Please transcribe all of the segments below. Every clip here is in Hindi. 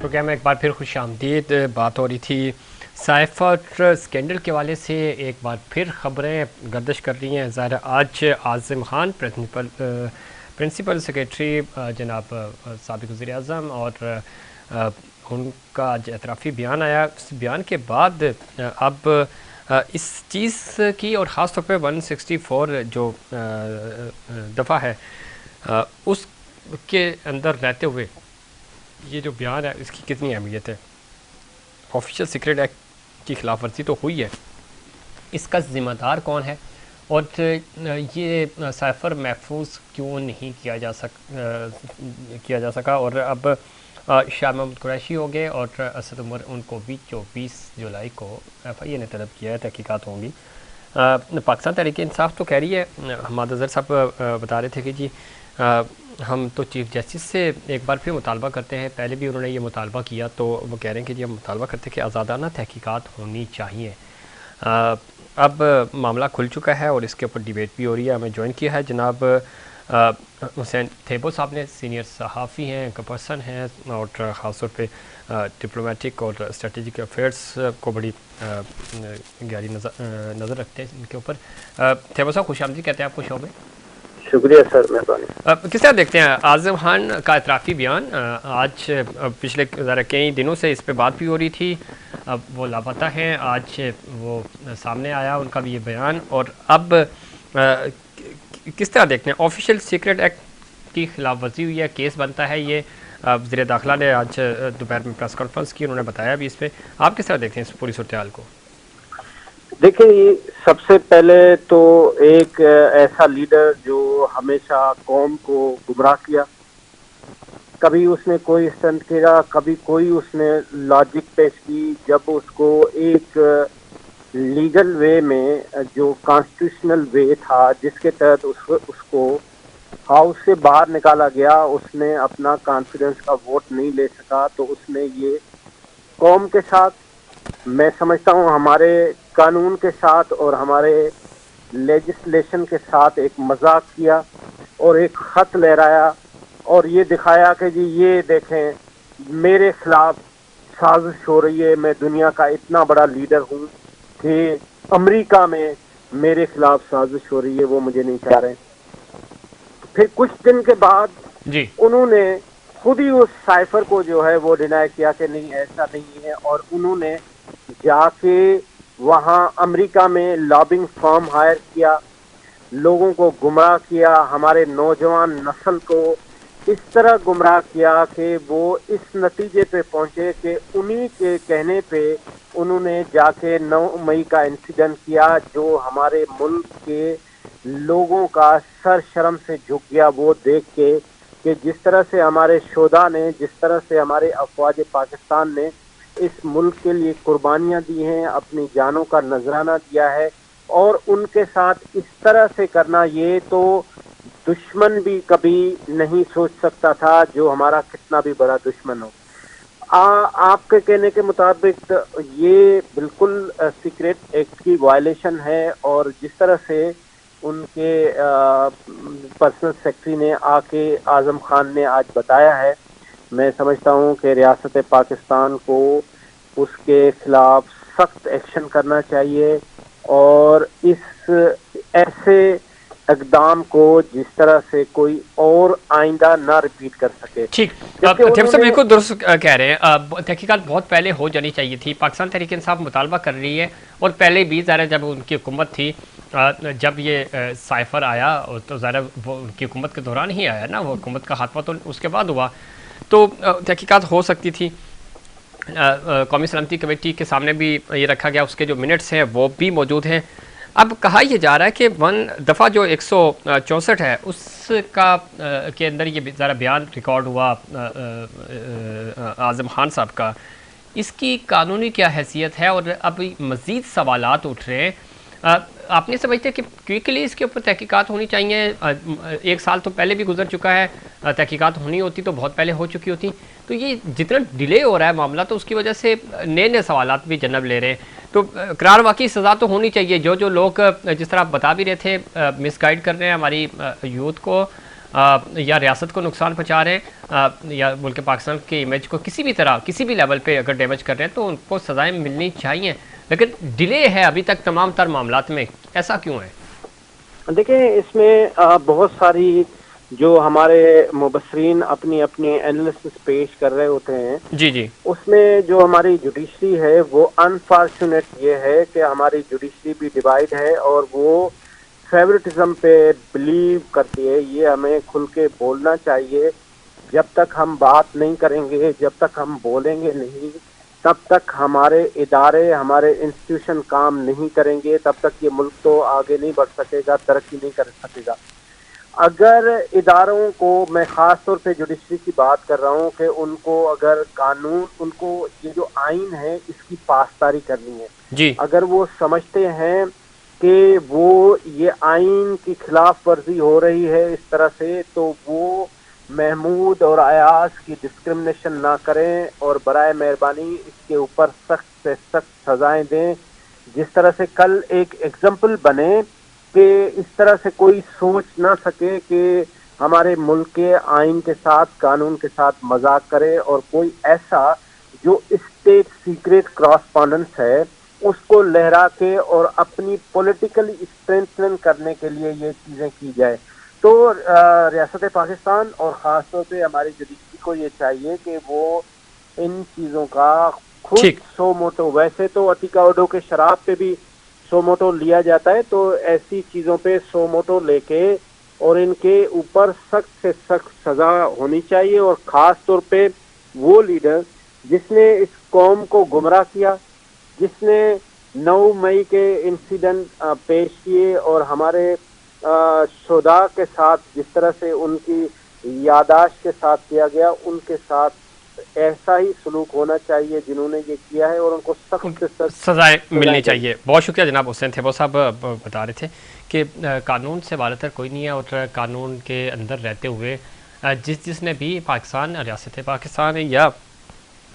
प्रोग्राम में एक बार फिर खुशामदीद। बात हो रही थी साइफर स्कैंडल के हवाले से, एक बार फिर ख़बरें गर्दिश कर रही हैं। ज़ाहिर आज आज़म खान प्रिंसिपल सेक्रेटरी जनाब साबिक़ वज़ीर आज़म और उनका आज एतराफ़ी बयान आया। उस बयान के बाद अब इस चीज़ की और ख़ास तौर पे 164 जो दफ़ा है उसके अंदर रहते हुए ये जो बयान है इसकी कितनी अहमियत है। ऑफिशियल सीक्रेट एक्ट की खिलाफ वर्जी तो हुई है, इसका ज़िम्मेदार कौन है और ये साइफ़र महफूज क्यों नहीं किया जा सका। और अब शाह महमूद कुरैशी हो गए और असद उमर, उनको भी 24 जुलाई को FIA ने तलब किया है, तहकीकात होंगी। पाकिस्तान तहरीक इंसाफ तो कह रही है, हमाद अज़हर साहब बता रहे थे कि जी हम तो चीफ़ जस्टिस से एक बार फिर मुतालबा करते हैं। पहले भी उन्होंने ये मुतालबा किया तो वो कह रहे हैं कि जी हम मुतालबा करते हैं कि आज़ादाना तहकीकात होनी चाहिए। अब मामला खुल चुका है और इसके ऊपर डिबेट भी हो रही है। हमें ज्वाइन किया है जनाब हुसैन थेबो साहब ने, सीनियर सहाफ़ी हैं, पर्सन हैं और ख़ास तौर पे डिप्लोमेटिक और स्ट्रेटेजिक अफेयर्स को बड़ी गहरी नज़र रखते हैं इनके ऊपर। थेबो साहब खुशामदीद कहते हैं आपको शो में। शुक्रिया सर, मेहरबानी। किस तरह देखते हैं आज़म खान का एतराफ़ी बयान? आज पिछले ज़रा कई दिनों से इस पे बात भी हो रही थी, अब वो लापता हैं, आज वो सामने आया उनका भी ये बयान। और अब किस तरह देखते हैं, ऑफिशियल सीक्रेट एक्ट की खिलाफ वर्जी हुई है, केस बनता है ये। वज़ीर दाखिला ने आज दोपहर में प्रेस कॉन्फ्रेंस की, उन्होंने बताया भी इस पर। आप किस तरह देखते हैं इस पूरी सूरत हाल को? देखिए, सबसे पहले तो एक ऐसा लीडर जो हमेशा कौम को गुमराह किया, कभी उसने कोई स्टंट किया, कभी कोई उसने लॉजिक पेश की, जब उसको एक लीगल वे में, जो कॉन्स्टिट्यूशनल वे था जिसके तहत उसको हाउस से बाहर निकाला गया, उसने अपना कॉन्फिडेंस का वोट नहीं ले सका, तो उसने ये कौम के साथ, मैं समझता हूँ हमारे कानून के साथ और हमारे लेजिस्लेशन के साथ एक मजाक किया और एक खत लहराया और ये दिखाया कि जी ये देखें, मेरे खिलाफ साजिश हो रही है, मैं दुनिया का इतना बड़ा लीडर हूँ कि अमेरिका में मेरे खिलाफ साजिश हो रही है, वो मुझे नहीं चाह रहे। फिर कुछ दिन के बाद जी उन्होंने खुद ही उस साइफर को जो है वो डिनाई किया कि नहीं, ऐसा नहीं है, और उन्होंने जाके वहाँ अमेरिका में लॉबिंग फर्म हायर किया, लोगों को गुमराह किया, हमारे नौजवान नस्ल को इस तरह गुमराह किया कि वो इस नतीजे पे पहुंचे कि उन्हीं के कहने पे उन्होंने जाके 9 मई का इंसिडेंट किया, जो हमारे मुल्क के लोगों का सर शर्म से झुक गया वो देख के कि जिस तरह से हमारे शोधा ने, जिस तरह से हमारे अफवाज पाकिस्तान ने इस मुल्क के लिए कुर्बानियां दी हैं, अपनी जानों का नजराना दिया है, और उनके साथ इस तरह से करना, ये तो दुश्मन भी कभी नहीं सोच सकता था, जो हमारा कितना भी बड़ा दुश्मन हो। आपके कहने के मुताबिक ये बिल्कुल सीक्रेट एक्ट की वायलेशन है, और जिस तरह से उनके पर्सनल सेक्रेटरी ने आके आज़म खान ने आज बताया है, मैं समझता हूँ कि रियासत पाकिस्तान को उसके खिलाफ सख्त एक्शन करना चाहिए और इस ऐसे इक़दाम को जिस तरह से कोई और आइंदा ना रिपीट कर सके। ठीक, बिल्कुल दुरुस्त कह रहे हैं। तहकीकात बहुत पहले हो जानी चाहिए थी। पाकिस्तान तहरीक इंसाफ मुतालबा कर रही है और पहले भी ज़ाहिर जब उनकी हुकूमत थी, जब ये साइफर आया तो ज़ाहिर वो उनकी हुकूमत के दौरान ही आया ना, वो हुकूमत का खात्मा तो उसके बाद हुआ, तो तहकीकात हो सकती थी। कौमी सलामती कमेटी के सामने भी ये रखा गया, उसके जो मिनट्स हैं वो भी मौजूद हैं। अब कहा यह जा रहा है कि दफ़ा जो 164 है उसका के अंदर ये ज़रा बयान रिकॉर्ड हुआ आज़म खान साहब का, इसकी कानूनी क्या हैसियत है और अब मज़ीद सवालात उठ रहे हैं। आप नहीं समझते कि क्विकली इसके ऊपर तहकीकात होनी चाहिए? 1 साल तो पहले भी गुजर चुका है, तहकीकात होनी होती तो बहुत पहले हो चुकी होती। तो ये जितना डिले हो रहा है मामला, तो उसकी वजह से नए नए सवालात भी जन्म ले रहे हैं। तो करार वाकई सज़ा तो होनी चाहिए। जो जो लोग जिस तरह आप बता भी रहे थे मिसगाइड कर रहे हैं हमारी यूथ को, या रियासत को नुकसान पहुंचा रहे हैं या मुल्क पाकिस्तान के इमेज को किसी भी तरह किसी भी लेवल पे अगर डैमेज कर रहे हैं तो उनको सज़ाएं मिलनी चाहिए, लेकिन डिले है अभी तक तमाम तर मामलात में, ऐसा क्यों है? देखिए, इसमें बहुत सारी जो हमारे मुबस्सरीन अपनी अपनी एनालिसिस पेश कर रहे होते हैं, जी जी। उसमें जो हमारी जुडिशरी है वो अनफॉर्चुनेट ये है कि हमारी जुडिशरी भी डिवाइड है और वो फेवरेटिज्म पे बिलीव करती है। ये हमें खुल के बोलना चाहिए। जब तक हम बात नहीं करेंगे, जब तक हम बोलेंगे नहीं, तब तक हमारे इदारे, हमारे इंस्टीट्यूशन काम नहीं करेंगे, तब तक ये मुल्क तो आगे नहीं बढ़ सकेगा, तरक्की नहीं कर सकेगा। अगर इदारों को, मैं ख़ास तौर पे जुडिशरी की बात कर रहा हूँ कि उनको अगर कानून, उनको ये जो आइन है इसकी पासदारी करनी है। जी। अगर वो समझते हैं कि वो ये आइन की खिलाफ वर्जी हो रही है इस तरह से, तो वो महमूद और अयाज की डिस्क्रिमिनेशन ना करें और बराए मेहरबानी इसके ऊपर सख्त से सख्त सजाएं दें, जिस तरह से कल एक एग्जाम्पल बने कि इस तरह से कोई सोच ना सके कि हमारे मुल्क के आइन के साथ, कानून के साथ मजाक करे और कोई ऐसा जो स्टेट सीक्रेट कॉरस्पॉन्डेंस है उसको लहरा के और अपनी पॉलिटिकली स्ट्रेंथन करने के लिए ये चीज़ें की जाए। तो रियासत पाकिस्तान और ख़ास तौर पे हमारी जुडिशरी को ये चाहिए कि वो इन चीज़ों का खुद ठीक। सो मोटो, वैसे तो अतिका ओडो के शराब पे भी सो मोटो लिया जाता है, तो ऐसी चीज़ों पे सो मोटो लेके और इनके ऊपर सख्त से सख्त सज़ा होनी चाहिए। और ख़ास तौर पे वो लीडर जिसने इस कौम को गुमराह किया, जिसने 9 मई के इंसिडेंट पेश किए और हमारे शुहदा के साथ जिस तरह से उनकी यादाश्त के साथ किया गया, उनके साथ ऐसा ही सलूक होना चाहिए जिन्होंने ये किया है और उनको सख्त से सख्त सजाएं मिलनी चाहिए। बहुत शुक्रिया जनाब हुसैन थे। वो साहब बता रहे थे कि कानून से वालतर कोई नहीं है और कानून के अंदर रहते हुए जिसने भी पाकिस्तान, रियासत पाकिस्तान या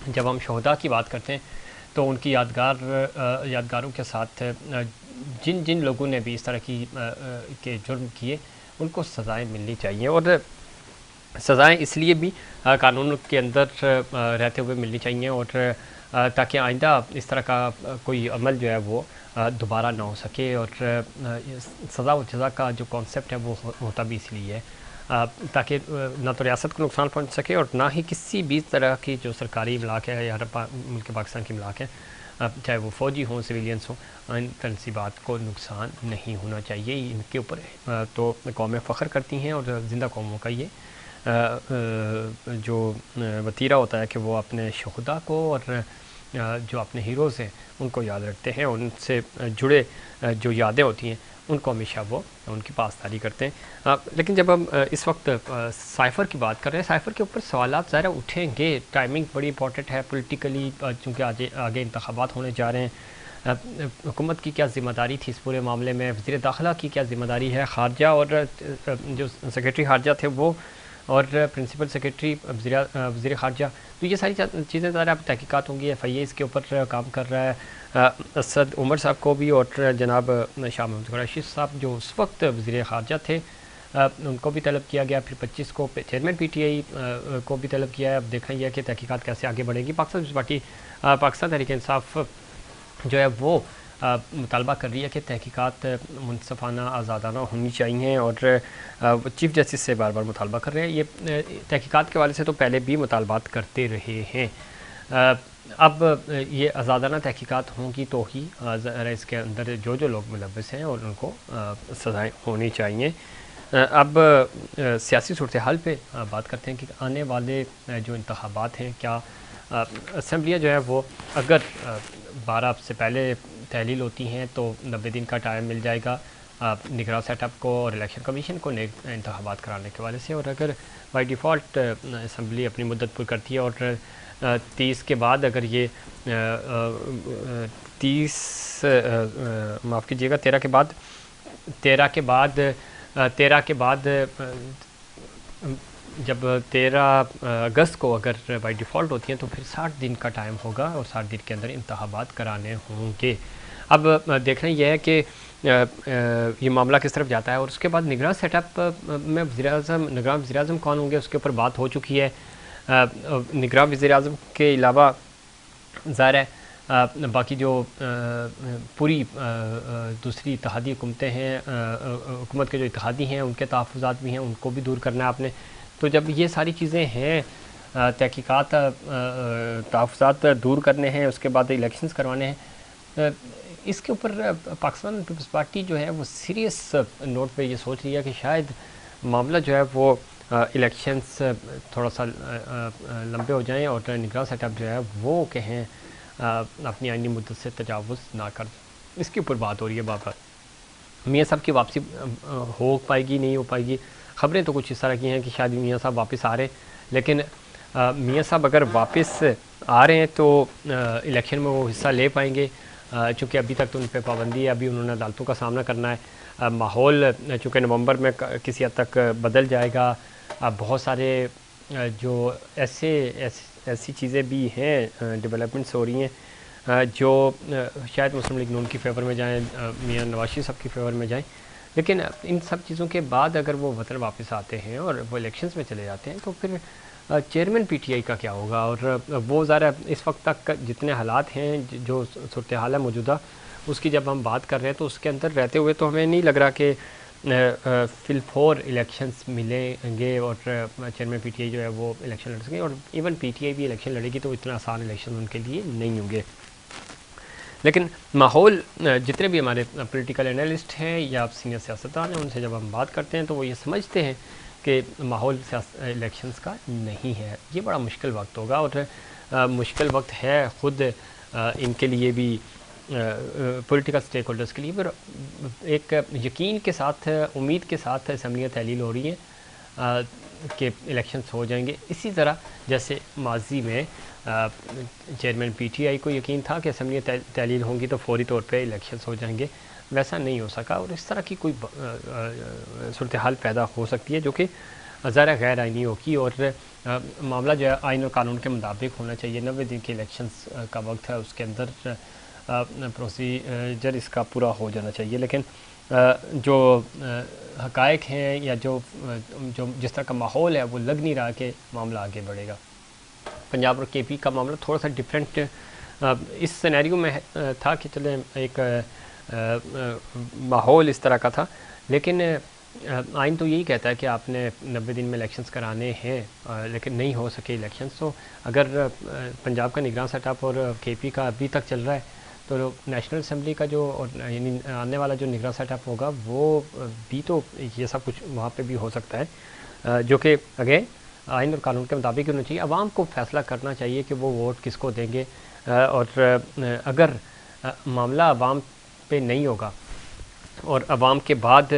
जब हम शहदा की बात करते हैं तो उनकी यादगारों के साथ जिन जिन लोगों ने भी इस तरह के जुर्म किए उनको सज़ाएं मिलनी चाहिए। और सज़ाएं इसलिए भी कानून के अंदर रहते हुए मिलनी चाहिए और ताकि आइंदा इस तरह का कोई अमल जो है वो दोबारा ना हो सके। और सज़ा व जज़ा का जो कॉन्सेप्ट है वो होता भी इसलिए है ताकि ना तो रियासत को नुकसान पहुंच सके और ना ही किसी भी तरह की जो सरकारी इमलाक है या मुल्क पाकिस्तान की इमलाक है, चाहे वो फ़ौजी हों, सिविलियंस हों, इन तनसीबात को नुकसान नहीं होना चाहिए। इनके ऊपर तो कौमें फ़ख्र करती हैं और ज़िंदा कौमों का ये जो वतीरा होता है कि वो अपने शुहदा को और जो अपने हीरोज़ हैं उनको याद रखते हैं, उनसे जुड़े जो यादें होती हैं उनको हमेशा वो उनकी पासदारी करते हैं। लेकिन जब हम इस वक्त साइफ़र की बात कर रहे हैं, साइफ़र के ऊपर सवालात ज़रा उठेंगे। टाइमिंग बड़ी इंपॉर्टेंट है पॉलिटिकली, चूँकि आगे इंतखाबात होने जा रहे हैं। हुकूमत की क्या ज़िम्मेदारी थी इस पूरे मामले में, वज़ीर दाखिला की क्या ज़िम्मेदारी है, ख़ारजा और जो सेक्रेटरी ख़ारजा थे वो और प्रिंसिपल सेक्रेटरी वज़ीर ख़ारजा, तो ये सारी चीज़ें ज़रा अब तहकीकात होंगी। FIA इसके ऊपर काम कर रहा है। असद उमर साहब को भी और जनाब शाह महमूद कुरैशी साहब जो उस वक्त वज़ीर ख़ारजा थे उनको भी तलब किया गया। फिर 25 को चेयरमैन PTI को भी तलब किया है। अब देखना यह है कि तहकीकात कैसे आगे बढ़ेगी। पाकिस्तान तहरीक इंसाफ जो है वो मुतालबा कर रही है कि तहकीकात मुनसफ़ाना, आज़ादाना होनी चाहिए और चीफ़ जस्टिस से बार बार मुतालबा कर रहे हैं। ये तहकीकात के वाले से तो पहले भी मुतालबात करते रहे हैं। अब ये आज़ादाना तहकीकात होंगी तो ही इसके अंदर जो जो लोग मुलव्वस हैं और उनको सज़ाएँ होनी चाहिए। अब सियासी सूरत हाल पे बात करते हैं कि आने वाले जो इंतखाबात हैं, क्या असम्बलियाँ जो है वो अगर 12 से पहले तहलील होती हैं तो 90 दिन का टाइम मिल जाएगा निगरान सेटअप को और इलेक्शन कमीशन को इंतखाबात कराने के वाले से। और अगर बाई डिफ़ॉल्ट असम्बली अपनी मुद्दत पूरी करती है और 30 के बाद अगर ये 13 के बाद जब 13 अगस्त को अगर बाई डिफ़ॉल्ट होती हैं तो फिर 60 दिन का टाइम होगा और 60 दिन के अंदर इंतखाबात कराने होंगे। अब देखना यह है कि ये मामला किस तरफ जाता है। और उसके बाद निगरान सेटअप में निगरान वज़ीर-ए-आज़म कौन होंगे उसके ऊपर बात हो चुकी है। निगरान वज़ीर-ए-आज़म के अलावा ज़ाहिर है बाकी जो पूरी दूसरी इत्तेहादी हुकूमतें हैं, हुकूमत के जो इत्तेहादी हैं उनके तहफ़्फ़ुज़ात भी हैं, उनको भी दूर करना है आपने। तो जब ये सारी चीज़ें हैं, तहक़ीक़ात, तहफ़्फ़ुज़ात दूर करने हैं, उसके बाद इलेक्शंस करवाने हैं, इसके ऊपर पाकिस्तान पीपल्स पार्टी जो है वो सीरियस नोट पे ये सोच रही है कि शायद मामला जो है वो इलेक्शंस थोड़ा सा लंबे हो जाएं और निगरान सेटअप जो है वो कहें अपनी आइनी मुद्दत से तजावुज़ ना कर। इसके ऊपर बात हो रही है बार-बार। मियाँ साहब की वापसी हो पाएगी नहीं हो पाएगी, ख़बरें तो कुछ इस तरह की हैं कि शायद मियाँ साहब वापस आ रहे हैं, लेकिन मियाँ साहब अगर वापस आ रहे हैं तो इलेक्शन में वो हिस्सा ले पाएंगे, चूँकि अभी तक तो उन पर पाबंदी है, अभी उन्होंने अदालतों का सामना करना है। माहौल चूँकि नवंबर में किसी हद तक बदल जाएगा। बहुत सारे जो ऐसी चीज़ें भी हैं, डेवलपमेंट्स हो रही हैं जो शायद मुस्लिम लीग नून की फेवर में जाएँ, मियाँ नवाज शरीफ साहब की फेवर में जाएँ। लेकिन इन सब चीज़ों के बाद अगर वो वतन वापस आते हैं और वो इलेक्शंस में चले जाते हैं तो फिर चेयरमैन पीटीआई का क्या होगा। और वो ज़रा इस वक्त तक जितने हालात हैं, जो सूरत हाल है मौजूदा, उसकी जब हम बात कर रहे हैं तो उसके अंदर रहते हुए तो हमें नहीं लग रहा कि फिल4 इलेक्शंस मिलेंगे और चेयरमैन पीटीआई जो है वो इलेक्शन लड़ सकेंगे। और इवन पीटीआई भी इलेक्शन लड़ेगी तो इतना आसान इलेक्शन उनके लिए नहीं होंगे। लेकिन माहौल, जितने भी हमारे पॉलिटिकल एनालिस्ट हैं या सीनियर सियासतदान हैं, उनसे जब हम बात करते हैं तो वो ये समझते हैं कि माहौल इलेक्शंस का नहीं है। ये बड़ा मुश्किल वक्त होगा और मुश्किल वक्त है ख़ुद इनके लिए भी, पॉलिटिकल स्टेक होल्डर्स के लिए। पर एक यकीन के साथ, उम्मीद के साथ असम्बलियाँ तहलील हो रही हैं कि इलेक्शंस हो जाएंगे। इसी तरह जैसे माजी में चेयरमैन पीटीआई को यकीन था कि असम्बलियाँ तहलील होंगी तो फौरी तौर पे इलेक्शंस हो जाएंगे, वैसा नहीं हो सका। और इस तरह की कोई सूरत हाल पैदा हो सकती है जो कि ज़रा गैर आइनी होगी। और मामला जो है आइन और कानून के मुताबिक होना चाहिए। 90 दिन के इलेक्शंस का वक्त है, उसके अंदर प्रोसीजर इसका पूरा हो जाना चाहिए। लेकिन जो हक़ाइक़ हैं या जो जिस तरह का माहौल है वो लग नहीं रहा कि मामला आगे बढ़ेगा। पंजाब और केपी का मामला थोड़ा सा डिफरेंट इस सिनेरियो में था कि चले एक माहौल इस तरह का था, लेकिन आइन तो यही कहता है कि आपने 90 दिन में इलेक्शंस कराने हैं, लेकिन नहीं हो सके इलेक्शंस। तो अगर पंजाब का निगरान सेटअप और केपी का अभी तक चल रहा है तो नेशनल असम्बली का जो यानी आने वाला जो निगरान सेटअप होगा वो भी तो ये सब कुछ वहाँ पे भी हो सकता है, जो कि अगेन आइन और कानून के मुताबिक होना चाहिए। आवाम को फैसला करना चाहिए कि वो वोट किसको देंगे। और अगर मामला आवाम पे नहीं होगा और आवाम के बाद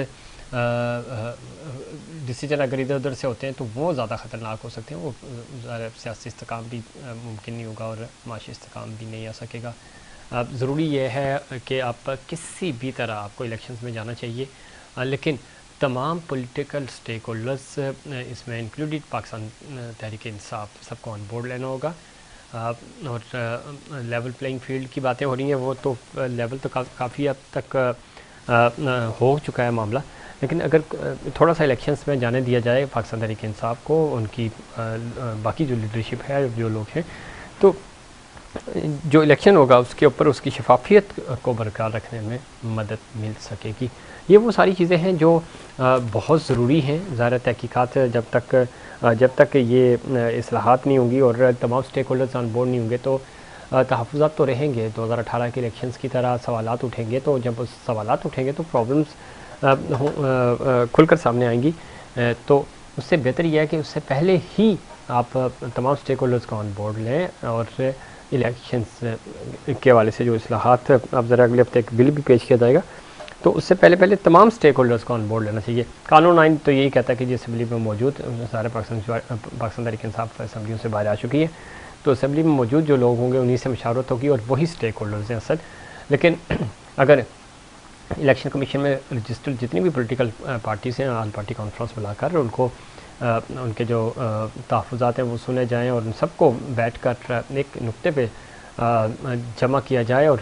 डिसीजन अगर इधर उधर से होते हैं तो वो ज़्यादा ख़तरनाक हो सकते हैं। वो सियासी इस्तेकाम भी मुमकिन नहीं होगा और माशी इस्तेकाम भी नहीं आ सकेगा। ज़रूरी ये है कि आप किसी भी तरह आपको इलेक्शंस में जाना चाहिए, लेकिन तमाम पॉलिटिकल स्टेक होल्डर्स, इसमें इंक्लूडेड पाकिस्तान तहरीक इंसाफ, सबको ऑन बोर्ड लेना होगा। और लेवल प्लेइंग फील्ड की बातें हो रही हैं, वो तो लेवल तो काफ़ी हद तक हो चुका है मामला। लेकिन अगर थोड़ा सा इलेक्शंस में जाने दिया जाए पाकिस्तान तहरीक इंसाफ को, उनकी बाकी जो लीडरशिप है, जो लोग हैं, तो जो इलेक्शन होगा उसके ऊपर उसकी शफाफियत को बरकरार रखने में मदद मिल सकेगी। ये वो सारी चीज़ें हैं जो बहुत ज़रूरी हैं। ज़ाहिर तहकीकात जब तक ये इस्लाहात नहीं होंगी और तमाम स्टेक होल्डर्स ऑन बोर्ड नहीं होंगे तो तहफ़्फ़ुज़ात तो रहेंगे। 2018 के इलेक्शंस की तरह सवालात उठेंगे, तो जब उस सवालात उठेंगे तो प्रॉब्लम्स खुलकर सामने आएंगी। तो उससे बेहतर यह है कि उससे पहले ही आप तमाम स्टेक होल्डर्स को ऑन बोर्ड लें और इलेक्शंस के हवाले से जो इस्लाहात, अब ज़रा अगले हफ्ते एक बिल भी पेश किया जाएगा, तो उससे पहले तमाम स्टेक होल्डर्स को ऑन बोर्ड लेना चाहिए। कानून आइन तो यही कहता है कि जिस असम्बली में मौजूद सारे पाकिस्तान तहरीक इंसाफ असम्बलियों से बाहर आ चुकी है, तो असम्बली में मौजूद जो लोग होंगे उन्हीं से मशावरत होगी और वही स्टेक होल्डर्स हैं असल। लेकिन अगर इलेक्शन कमीशन में रजिस्टर्ड जितनी भी पॉलिटिकल पार्टीज़ हैं, ऑल पार्टी कॉन्फ्रेंस बुलाकर उनको उनके जो तहफ़्फ़ुज़ात हैं वो सुने जाएँ और उन सबको बैठ कर एक नुक्ते पे जमा किया जाए और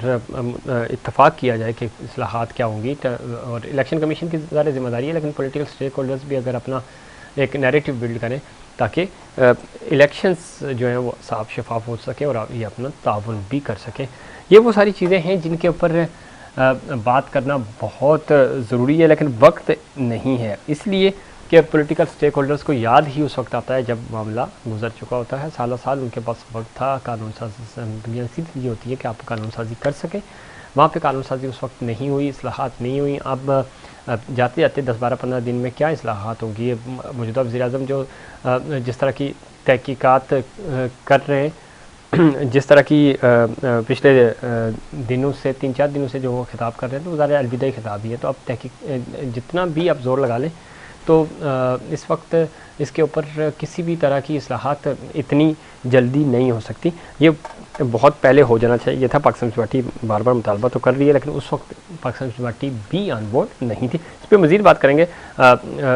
इत्तेफाक किया जाए कि इस्लाहात क्या होंगी। और इलेक्शन कमीशन की ज़्यादा जिम्मेदारी है, लेकिन पॉलिटिकल स्टेक होल्डर्स भी अगर अपना एक नैरेटिव बिल्ड करें ताकि इलेक्शंस जो हैं वो साफ शफाफ हो सके और ये अपना ताउन भी कर सकें। ये वो सारी चीज़ें हैं जिनके ऊपर बात करना बहुत ज़रूरी है, लेकिन वक्त नहीं है, इसलिए कि पॉलिटिकल स्टेक होल्डर्स को याद ही उस वक्त आता है जब मामला गुजर चुका होता है। सालों साल उनके पास वक्त था, कानून साजी दुनिया सीधी ये होती है कि आप कानून साजी कर सकें, वहाँ पे कानून साजी उस वक्त नहीं हुई, इस्लाहात नहीं हुई। अब जाते जाते 10-12-15 दिन में क्या इस्लाहात होंगी। ये मौजूदा वज़ीर-ए-आज़म जो जिस तरह की तहकीकात कर रहे हैं, जिस तरह की पिछले दिनों से 3-4 दिनों से जो वो खिताब कर रहे हैं, तो वो ज़्यादा अलविदाई खिताब ही है। तो अब तहकीक जितना भी आप जोर लगा लें तो इस वक्त इसके ऊपर किसी भी तरह की इस्लाहात इतनी जल्दी नहीं हो सकती। ये बहुत पहले हो जाना चाहिए था। पाकिस्तान पीपल्स पार्टी बार बार मुतालबा तो कर रही है, लेकिन उस वक्त पाकिस्तान पीपल्स पार्टी भी ऑन बोर्ड नहीं थी। इस पर मज़ीद बात करेंगे।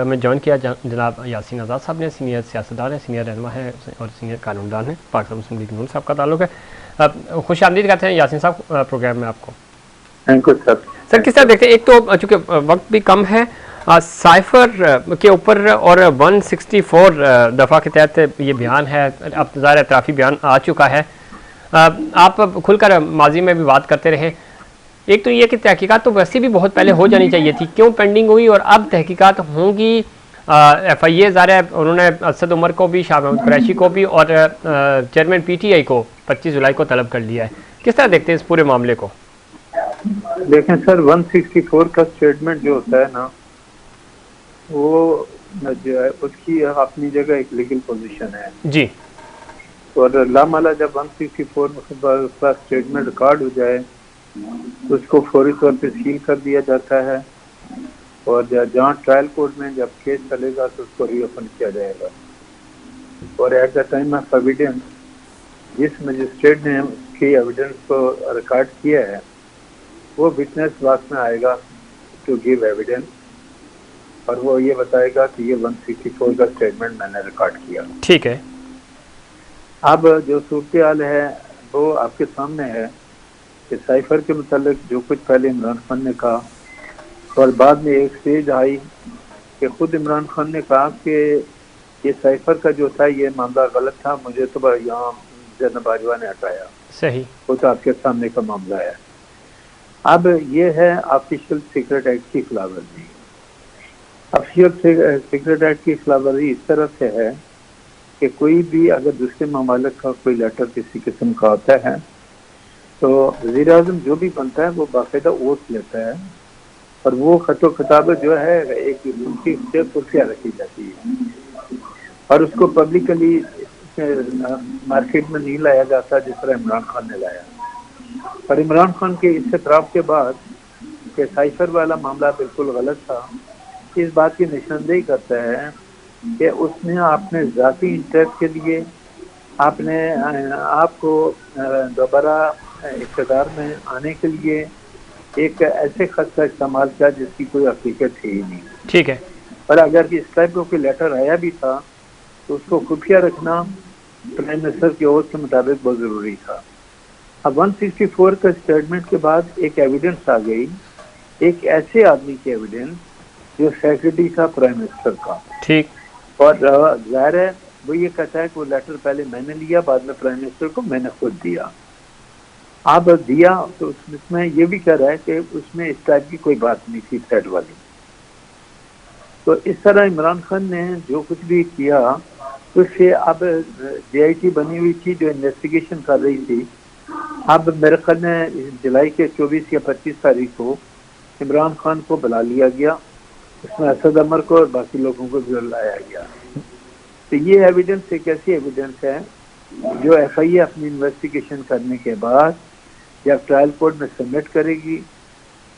मैं ज्वाइन किया जनाब यासीन आज़ाद साहब ने, सीनियर सियासतदान है, सीनियर रहनुमा है और सीनियर कानूनदान है, पाकिस्तान मुस्लिम लीग नून साहब का ताल्लुक है। खुश आमदीद कहते हैं यासीन साहब प्रोग्राम में आपको। थैंक यू सर, किस तरह देखते हैं, एक तो चूँकि वक्त भी कम है, साइफर के ऊपर और 164 दफ़ा के तहत ये बयान है, अब ज़ाहिर एतराफ़ी बयान आ चुका है। आप खुलकर माजी में भी बात करते रहे। एक तो ये कि तहकीकात तो वैसे भी बहुत पहले हो जानी चाहिए थी, क्यों पेंडिंग हुई और अब तहकीकात होंगी। FIA ज़ाहिर है उन्होंने असद उमर को भी, शाह महमूद कुरैशी को भी और चेयरमैन PTI को 25 जुलाई को तलब कर लिया है। किस तरह देखते हैं इस पूरे मामले को? देखें सर, 164 का स्टेटमेंट जो होता है ना, वो जो है उसकी अपनी जगह एक लीगल पोजीशन है जी। और लामाला जब 164 का स्टेटमेंट रिकॉर्ड हो जाए तो उसको फौरी तौर पे सील कर दिया जाता है और जहाँ ट्रायल कोर्ट में जब केस चलेगा तो उसको रीओपन किया जाएगा। और at the time of evidence जिस मजिस्ट्रेट ने उसकी एविडेंस को रिकॉर्ड किया है वो विटनेस बॉक्स में आएगा टू गिव एविडेंस और वो ये बताएगा कि ये 164 का स्टेटमेंट मैंने रिकॉर्ड किया। ठीक है। अब जो सूरत हाल है वो आपके सामने है कि साइफर के मुतालिक जो कुछ पहले इमरान खान ने कहा और बाद में एक स्टेज आई कि खुद इमरान खान ने कहा कि ये साइफर का जो था ये मामला गलत था, मुझे तो यहाँ जनाब बाजवा ने हटाया। सही। वो तो आपके सामने का मामला है। अब ये है ऑफिशियल सीक्रेट एक्ट की खिलाफवर्जी। ऑफिशियल सीक्रेट एक्ट की खिलाफवर्जी इस तरह से है कि कोई भी अगर दूसरे ममालिक का कोई लेटर किसी किस्म का होता है तो वज़ीर-ए-आज़म जो भी बनता है वो बाकायदा ओथ लेता है और वो खतो खिताब जो है एक उनकी कुर्सियाँ रखी जाती है और उसको पब्लिकली मार्केट में नहीं लाया जाता जिस तरह इमरान खान ने लाया। और इमरान खान के इस एतराफ़ के बाद कि साइफर वाला मामला बिल्कुल गलत था, इस बात की निशानदेही करता है कि उसने अपने ज़ाती इंटरेस्ट के लिए आपने आपको दोबारा इक़्तिदार में आने के लिए एक ऐसे खत का इस्तेमाल किया जिसकी कोई हकीकत थी ही नहीं। ठीक है। और अगर इस टाइप का कोई लेटर आया भी था तो उसको खुफिया रखना प्राइम मिनिस्टर के ओथ के मुताबिक बहुत ज़रूरी था। अब 164 का स्टेटमेंट के बाद एक एविडेंस आ गई, एक ऐसे आदमी की एविडेंस जो सेक्रेटरी था प्राइम मिनिस्टर का। ठीक। और जाहिर है वो ये कहता है कि वो लेटर पहले मैंने लिया, बाद में प्राइम मिनिस्टर को मैंने खुद दिया। अब दिया तो उसमें ये भी कह रहा है कि उसमें इस टाइप की कोई बात नहीं थी थ्रेड वाली। तो इस तरह इमरान खान ने जो कुछ भी किया उससे अब JIT बनी हुई थी जो इन्वेस्टिगेशन कर रही थी। अब मेरे ख्याल में जुलाई के 24 या 25 तारीख को इमरान खान को बुला लिया गया, उसमें असद उमर को और बाकी लोगों को भी लाया गया। तो ये एविडेंस एक ऐसी एविडेंस है जो FIA अपनी इन्वेस्टिगेशन करने के बाद जब ट्रायल कोर्ट में सबमिट करेगी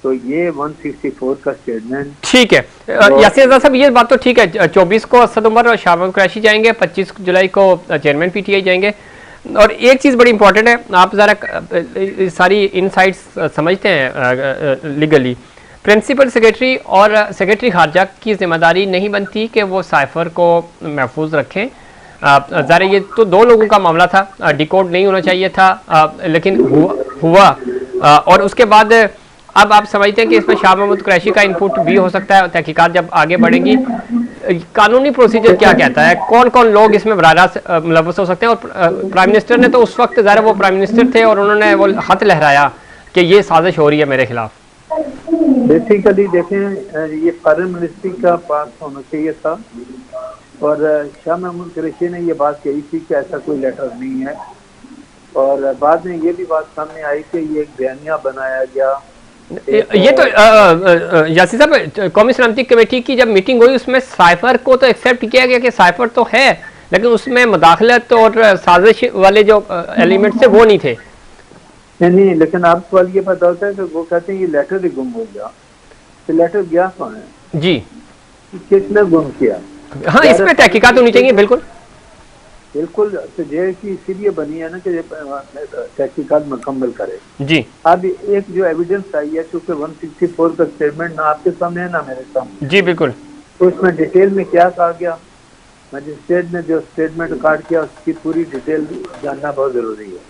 तो ये 164 का स्टेटमेंट। ठीक है यासीन आज़ाद साहब, ये बात तो ठीक है। 24 को असद उमर और शाह महमूद कुरैशी जाएंगे, 25 जुलाई को चेयरमैन PTI जाएंगे। और एक चीज़ बड़ी इंपॉर्टेंट है, आप ज़रा सारी इनसाइट्स समझते हैं लीगली। प्रिंसिपल सेक्रेटरी और सेक्रेटरी खारजा की जिम्मेदारी नहीं बनती कि वो साइफर को महफूज रखें। ज़ाहिर है ये तो 2 लोगों का मामला था, डिकोड नहीं होना चाहिए था, लेकिन हुआ। और उसके बाद अब आप समझते हैं कि इसमें शाह महमूद कुरैशी का इनपुट भी हो सकता है, तहकीकात जब आगे बढ़ेंगी। कानूनी प्रोसीजर क्या कहता है, कौन कौन लोग इसमें बराह रास्त मुलव्वस हो सकते हैं? और प्राइम मिनिस्टर ने तो उस वक्त ज़ाहिर वो प्राइम मिनिस्टर थे और उन्होंने वो खत लहराया कि ये साजिश हो रही है मेरे खिलाफ। बेसिकली देखें, ये फॉरेन मिनिस्ट्री का पास होना चाहिए था और शाह महमूद कुरैशी ने ये बात कही थी कि ऐसा कोई लेटर नहीं है। और बाद में ये भी बात सामने आई कि ये एक बयानिया बनाया गया। ये तो यासिर साहब, कौमी सलामती कमेटी की जब मीटिंग हुई उसमें साइफर को तो एक्सेप्ट किया गया कि साइफर तो है, लेकिन उसमें मुदाखलत और साजिश वाले जो एलिमेंट्स थे वो नहीं थे। नहीं, लेकिन आपको वाल ये पता होता है कि वो कहते हैं ये लेटर ही गुम हो गया, तो लेटर गया कौन है जी, किसने गुम किया? हाँ, इस पे तहकीकात होनी चाहिए। बिल्कुल बिल्कुल, तो जे की इसीलिए बनी है ना कि तहकीकात मुकम्मल करे जी। अब एक जो एविडेंस आई है, चूंकि 164 का स्टेटमेंट ना आपके सामने है ना मेरे सामने जी बिल्कुल, तो उसमें डिटेल में क्या कहा गया, मजिस्ट्रेट ने जो स्टेटमेंट रिकॉर्ड किया उसकी पूरी डिटेल जानना बहुत जरूरी है।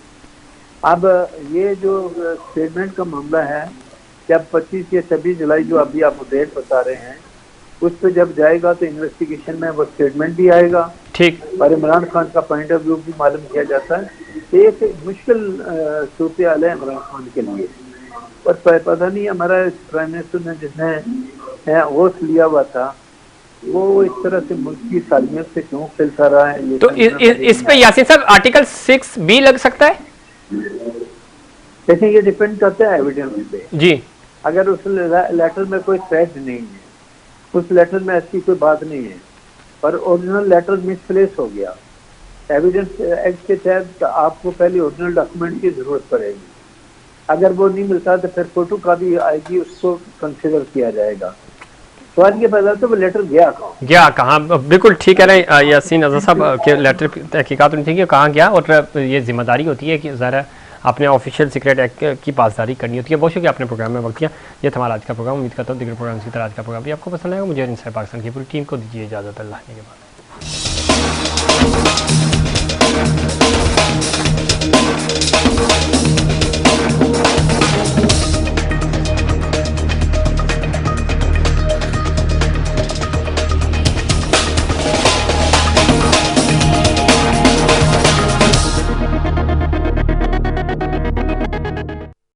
अब ये जो स्टेटमेंट का मामला है, जब 25 या 26 जुलाई जो अभी आप डेट बता रहे हैं उस पर जब जाएगा तो इन्वेस्टिगेशन में वो स्टेटमेंट भी आएगा, ठीक, और इमरान खान का पॉइंट ऑफ व्यू भी मालूम किया जाता है। एक मुश्किल सूरत हाल है इमरान खान के लिए, पर पता नहीं हमारा प्राइम मिनिस्टर ने जिसने होश लिया हुआ था वो इस तरह से मुल्क की सालियत से क्यों खिलता रहा है। ये तो इस पे यासिन साहब आर्टिकल 6B लग सकता है? देखिए, ये डिपेंड करता है एविडेंस पे जी। अगर उस लेटर में कोई थ्रेट नहीं है, उस लेटर में ऐसी कोई बात नहीं है, पर ओरिजिनल लेटर मिसप्लेस हो गया, एविडेंस एक्ट के तहत आपको पहले ओरिजिनल डॉक्यूमेंट की जरूरत पड़ेगी। अगर वो नहीं मिलता तो फिर फोटो कॉपी आएगी, उसको कंसिडर किया जाएगा। सवाल ये पैदा तो वो लेटर गया कहाँ? बिल्कुल ठीक कह रहे हैं यासीन अज़हर साहब के लेटर तहकीकात होनी चाहिए कहाँ गया, और ये जिम्मेदारी होती है कि ज़रा आपने ऑफिशियल सीक्रेट एक्ट की पासदारी करनी होती है। बहुत शुक्रिया आपने प्रोग्राम में वक्त दिया। ये था हमारा आज का प्रोग्राम। उम्मीद करता हूँ दिगर प्रोग्राम की तरह आज का प्रोग्राम भी आपको पसंद आएगा। मुझे और इनसाइड पाकिस्तान की पूरी टीम को दीजिए इजाज़त। अल्लाह के बाद।